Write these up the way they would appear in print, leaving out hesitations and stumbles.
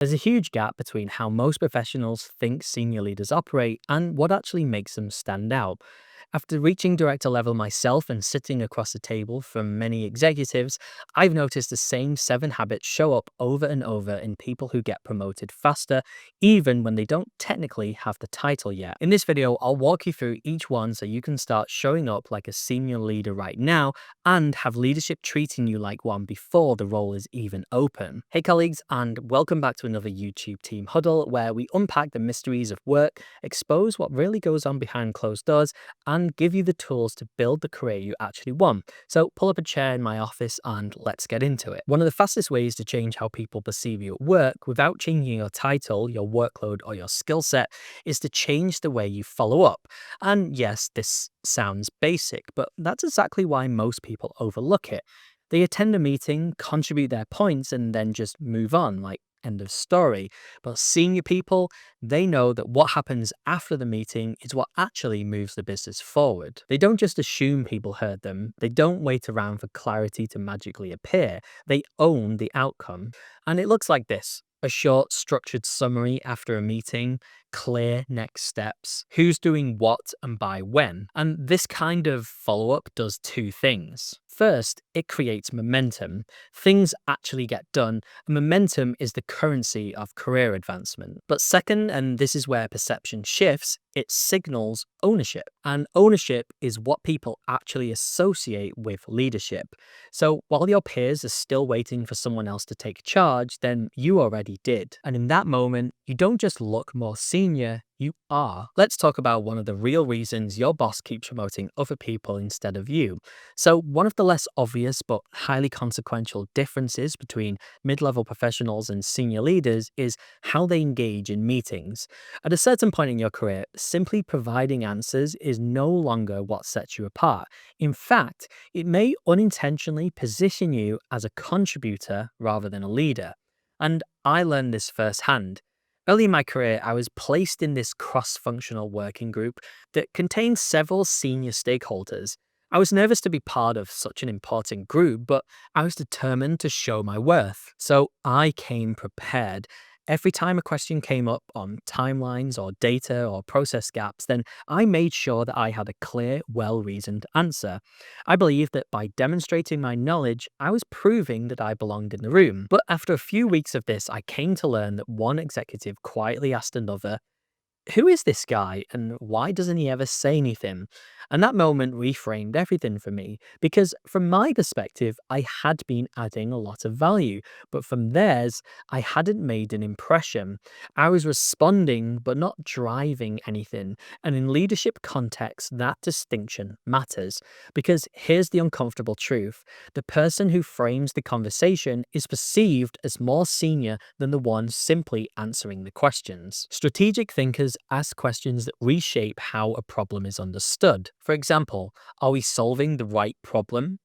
There's a huge gap between how most professionals think senior leaders operate and what actually makes them stand out. After reaching director level myself and sitting across the table from many executives, I've noticed the same 7 habits show up over and over in people who get promoted faster, even when they don't technically have the title yet. In this video, I'll walk you through each one so you can start showing up like a senior leader right now and have leadership treating you like one before the role is even open. Hey colleagues, and welcome back to another YouTube Team Huddle where we unpack the mysteries of work, expose what really goes on behind closed doors, and give you the tools to build the career you actually want. So pull up a chair in my office and let's get into it. One of the fastest ways to change how people perceive you at work without changing your title, your workload, or your skill set is to change the way you follow up. And yes, this sounds basic, but that's exactly why most people overlook it. They attend a meeting, contribute their points, and then just move on, like end of story. But senior people, they know that what happens after the meeting is what actually moves the business forward. They don't just assume people heard them, they don't wait around for clarity to magically appear. They own the outcome. And it looks like this. A short, structured summary after a meeting, clear next steps, who's doing what and by when. And this kind of follow up does 2 things. First, it creates momentum. Things actually get done, and momentum is the currency of career advancement. But second, and this is where perception shifts, it signals ownership. And ownership is what people actually associate with leadership. So while your peers are still waiting for someone else to take charge, then you already did. And in that moment, you don't just look more senior, you are. Let's talk about one of the real reasons your boss keeps promoting other people instead of you. So one of the less obvious but highly consequential differences between mid-level professionals and senior leaders is how they engage in meetings. At a certain point in your career, simply providing answers is no longer what sets you apart. In fact, it may unintentionally position you as a contributor rather than a leader. And I learned this firsthand. Early in my career, I was placed in this cross-functional working group that contained several senior stakeholders. I was nervous to be part of such an important group, but I was determined to show my worth. So I came prepared. Every time a question came up on timelines or data or process gaps, then I made sure that I had a clear, well-reasoned answer. I believed that by demonstrating my knowledge, I was proving that I belonged in the room. But after a few weeks of this, I came to learn that one executive quietly asked another, "Who is this guy and why doesn't he ever say anything?" And that moment reframed everything for me because, from my perspective, I had been adding a lot of value, but from theirs, I hadn't made an impression. I was responding but not driving anything. And in leadership context, that distinction matters because here's the uncomfortable truth: the person who frames the conversation is perceived as more senior than the one simply answering the questions. Strategic thinkers ask questions that reshape how a problem is understood. For example, are we solving the right problem?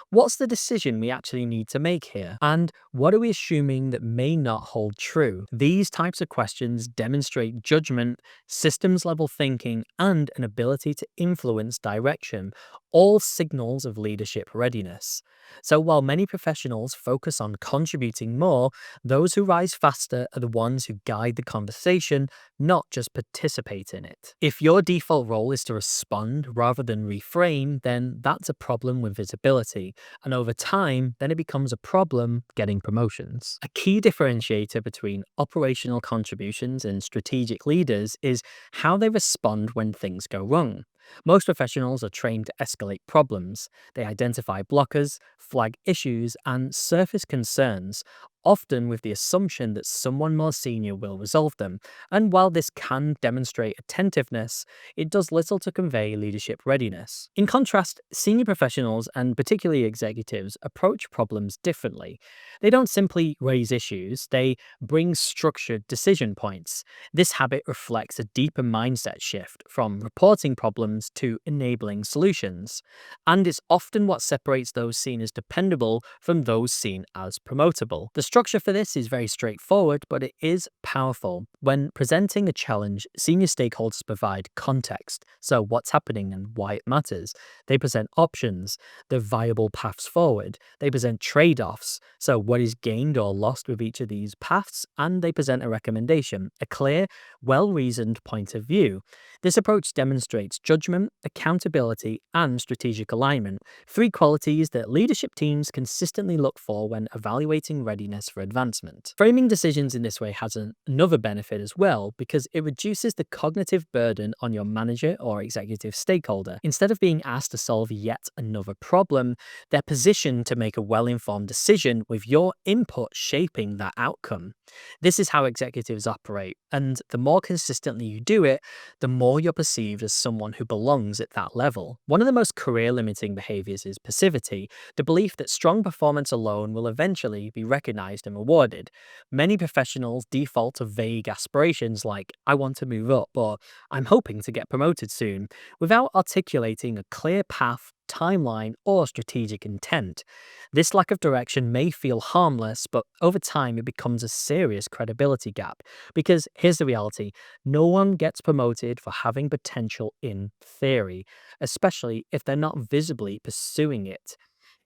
What's the decision we actually need to make here? And what are we assuming that may not hold true? These types of questions demonstrate judgment, systems level thinking, and an ability to influence direction, all signals of leadership readiness. So while many professionals focus on contributing more, those who rise faster are the ones who guide the conversation, not just participate in it. If your default role is to respond rather than reframe, then that's a problem with visibility. And over time, then it becomes a problem getting promotions. A key differentiator between operational contributions and strategic leaders is how they respond when things go wrong. Most professionals are trained to escalate problems. They identify blockers, flag issues, and surface concerns, often with the assumption that someone more senior will resolve them. And while this can demonstrate attentiveness, it does little to convey leadership readiness. In contrast, senior professionals, and particularly executives, approach problems differently. They don't simply raise issues, they bring structured decision points. This habit reflects a deeper mindset shift from reporting problems to enabling solutions. And it's often what separates those seen as dependable from those seen as promotable. The structure for this is very straightforward, but it is powerful. When presenting a challenge, senior stakeholders provide context, so what's happening and why it matters. They present options, the viable paths forward. They present trade offs, so what is gained or lost with each of these paths, and they present a recommendation, a clear, well reasoned point of view. This approach demonstrates judgment, accountability, and strategic alignment, three qualities that leadership teams consistently look for when evaluating readiness for advancement. Framing decisions in this way has another benefit as well, because it reduces the cognitive burden on your manager or executive stakeholder. Instead of being asked to solve yet another problem, they're positioned to make a well-informed decision with your input shaping that outcome. This is how executives operate, and the more consistently you do it, the more you're perceived as someone who belongs at that level. One of the most career-limiting behaviors is passivity, the belief that strong performance alone will eventually be recognized and rewarded. Many professionals default to vague aspirations like, I want to move up, or I'm hoping to get promoted soon, without articulating a clear path, timeline, or strategic intent. This lack of direction may feel harmless, but over time it becomes a serious credibility gap. Because here's the reality, no one gets promoted for having potential in theory, especially if they're not visibly pursuing it.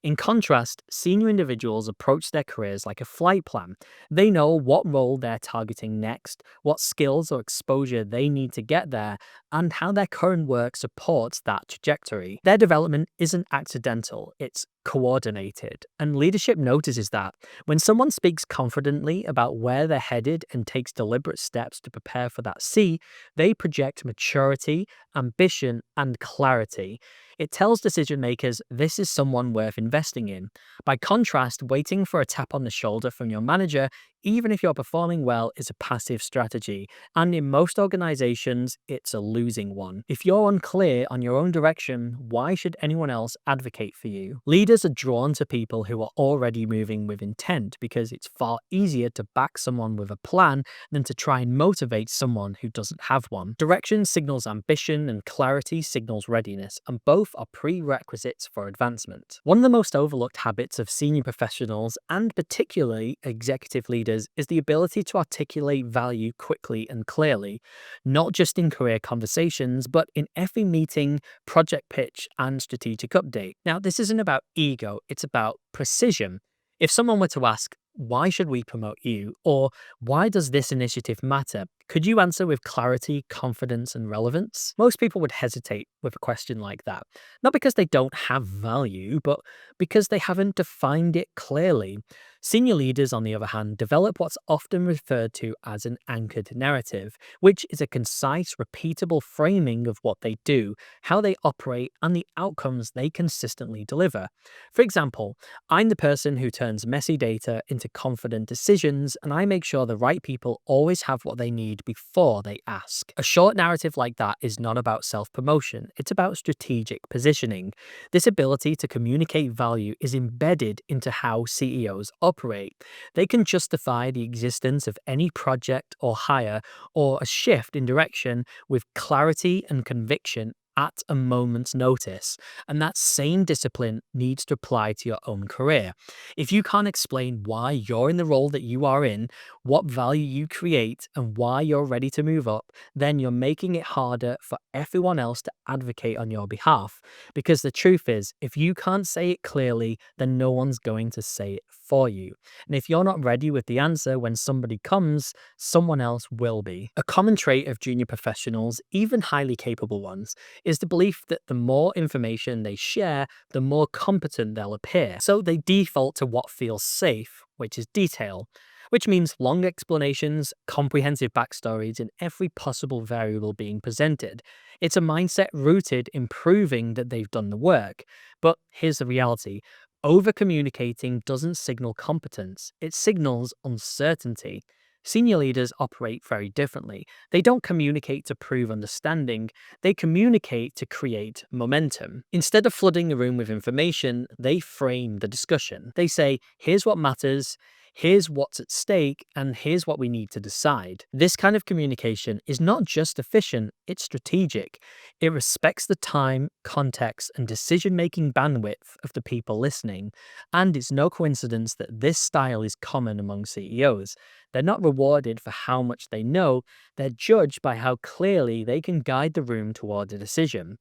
In contrast, senior individuals approach their careers like a flight plan. They know what role they're targeting next, what skills or exposure they need to get there, and how their current work supports that trajectory. Their development isn't accidental, it's coordinated. And leadership notices that. When someone speaks confidently about where they're headed and takes deliberate steps to prepare for that C, they project maturity, ambition, and clarity. It tells decision makers this is someone worth investing in. By contrast, waiting for a tap on the shoulder from your manager, even if you're performing well, is a passive strategy. And in most organizations, it's a losing one. If you're unclear on your own direction, why should anyone else advocate for you? Leaders are drawn to people who are already moving with intent because it's far easier to back someone with a plan than to try and motivate someone who doesn't have one. Direction signals ambition and clarity signals readiness, and both are prerequisites for advancement. One of the most overlooked habits of senior professionals, and particularly executive leaders, is the ability to articulate value quickly and clearly, not just in career conversations, but in every meeting, project pitch, and strategic update. Now, this isn't about ego, it's about precision. If someone were to ask, why should we promote you? Or why does this initiative matter? Could you answer with clarity, confidence, and relevance? Most people would hesitate with a question like that. Not because they don't have value, but because they haven't defined it clearly. Senior leaders, on the other hand, develop what's often referred to as an anchored narrative, which is a concise, repeatable framing of what they do, how they operate, and the outcomes they consistently deliver. For example, I'm the person who turns messy data into confident decisions, and I make sure the right people always have what they need before they ask. A short narrative like that is not about self-promotion, it's about strategic positioning. This ability to communicate value is embedded into how CEOs operate. They can justify the existence of any project or hire or a shift in direction with clarity and conviction at a moment's notice. And that same discipline needs to apply to your own career. If you can't explain why you're in the role that you are in, what value you create, and why you're ready to move up, then you're making it harder for everyone else to advocate on your behalf. Because the truth is, if you can't say it clearly, then no one's going to say it for you. And if you're not ready with the answer when somebody comes, someone else will be. A common trait of junior professionals, even highly capable ones, is the belief that the more information they share, the more competent they'll appear. So they default to what feels safe, which is detail, which means long explanations, comprehensive backstories, and every possible variable being presented. It's a mindset rooted in proving that they've done the work. But here's the reality. Over-communicating doesn't signal competence, it signals uncertainty. Senior leaders operate very differently. They don't communicate to prove understanding, they communicate to create momentum. Instead of flooding the room with information, they frame the discussion. They say, here's what matters, Here's what's at stake, and here's what we need to decide. This kind of communication is not just efficient, it's strategic. It respects the time, context, and decision making bandwidth of the people listening. And it's no coincidence that this style is common among CEOs. They're not rewarded for how much they know, they're judged by how clearly they can guide the room toward a decision.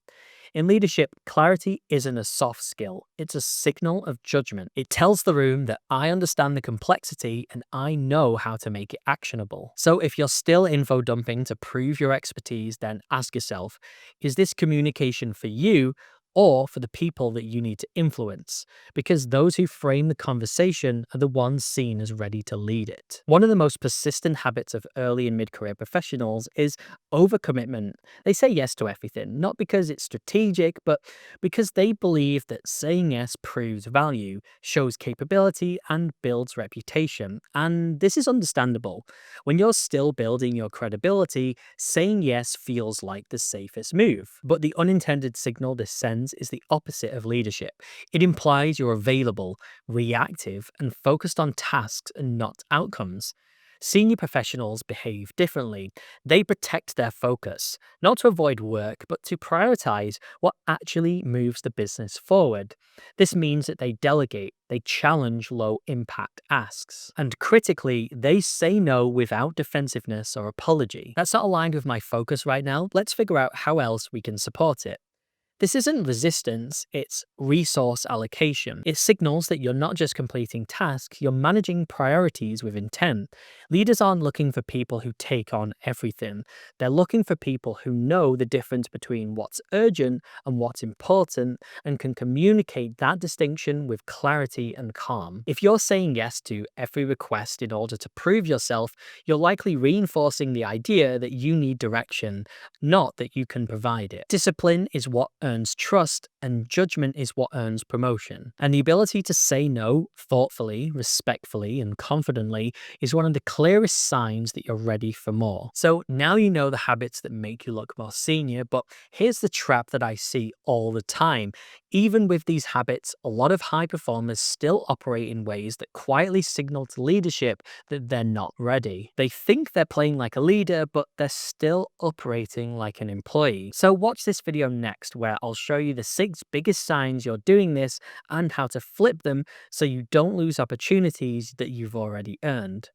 In leadership, clarity isn't a soft skill, it's a signal of judgment. It tells the room that I understand the complexity and I know how to make it actionable. So if you're still info dumping to prove your expertise, then ask yourself, is this communication for you or for the people that you need to influence? Because those who frame the conversation are the ones seen as ready to lead it. One of the most persistent habits of early and mid-career professionals is overcommitment. They say yes to everything, not because it's strategic, but because they believe that saying yes proves value, shows capability, and builds reputation. And this is understandable. When you're still building your credibility, saying yes feels like the safest move. But the unintended signal this sends is the opposite of leadership. It implies you're available, reactive, and focused on tasks and not outcomes. Senior professionals behave differently. They protect their focus, not to avoid work, but to prioritize what actually moves the business forward. This means that they delegate, they challenge low impact asks, and critically, they say no without defensiveness or apology. That's not aligned with my focus right now. Let's figure out how else we can support it. This isn't resistance, it's resource allocation. It signals that you're not just completing tasks, you're managing priorities with intent. Leaders aren't looking for people who take on everything. They're looking for people who know the difference between what's urgent and what's important and can communicate that distinction with clarity and calm. If you're saying yes to every request in order to prove yourself, you're likely reinforcing the idea that you need direction, not that you can provide it. Discipline is what earns trust, and judgment is what earns promotion. And the ability to say no thoughtfully, respectfully, and confidently is one of the clearest signs that you're ready for more. So now you know the habits that make you look more senior, but here's the trap that I see all the time. Even with these habits, a lot of high performers still operate in ways that quietly signal to leadership that they're not ready. They think they're playing like a leader, but they're still operating like an employee. So watch this video next, where I'll show you the 6 biggest signs you're doing this and how to flip them so you don't lose opportunities that you've already earned.